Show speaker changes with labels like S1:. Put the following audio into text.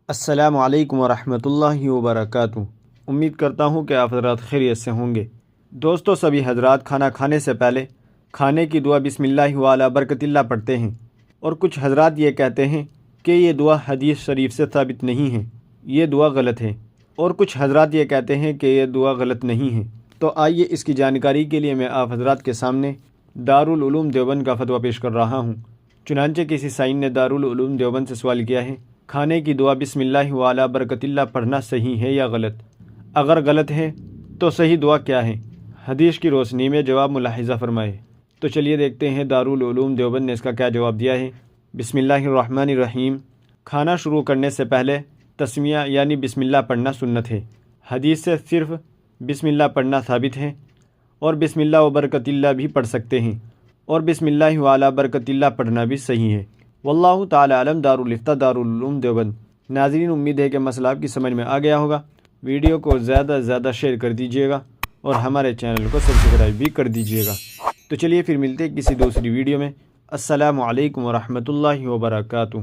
S1: السلام علیکم ورحمۃ اللہ وبرکاتہ۔ امید کرتا ہوں کہ آپ حضرات خیریت سے ہوں گے۔ دوستو، سبھی حضرات کھانا کھانے سے پہلے کھانے کی دعا بسم اللہ وعلی برکت اللہ پڑھتے ہیں، اور کچھ حضرات یہ کہتے ہیں کہ یہ دعا حدیث شریف سے ثابت نہیں ہے، یہ دعا غلط ہے، اور کچھ حضرات یہ کہتے ہیں کہ یہ دعا غلط نہیں ہے۔ تو آئیے اس کی جانکاری کے لیے میں آپ حضرات کے سامنے دارالعلوم دیوبند کا فتویٰ پیش کر رہا ہوں۔ چنانچہ کسی سائن نے دارالعلوم دیوبند سے سوال کیا ہے، کھانے کی دعا بسم اللہ وعلی برکت اللہ پڑھنا صحیح ہے یا غلط؟ اگر غلط ہے تو صحیح دعا کیا ہے؟ حدیث کی روشنی میں جواب ملاحظہ فرمائے۔ تو چلیے دیکھتے ہیں دارالعلوم دیوبند نے اس کا کیا جواب دیا ہے۔ بسم اللہ الرحمن الرحیم۔ کھانا شروع کرنے سے پہلے تسمیہ یعنی بسم اللہ پڑھنا سنت ہے۔ حدیث سے صرف بسم اللہ پڑھنا ثابت ہے، اور بسم اللہ و برکت اللہ بھی پڑھ سکتے ہیں، اور بسم اللہ وعلی برکت اللہ پڑھنا بھی صحیح ہے۔ واللہ تعالی علم۔ دارالفتہ دارالعلوم دیوبند۔ ناظرین، امید ہے کہ مسئلہ آپ کی سمجھ میں آ گیا ہوگا۔ ویڈیو کو زیادہ سے زیادہ شیئر کر دیجیے گا، اور ہمارے چینل کو سبسکرائب بھی کر دیجیے گا۔ تو چلیے پھر ملتے ہیں کسی دوسری ویڈیو میں۔ السلام علیکم ورحمۃ اللہ وبرکاتہ۔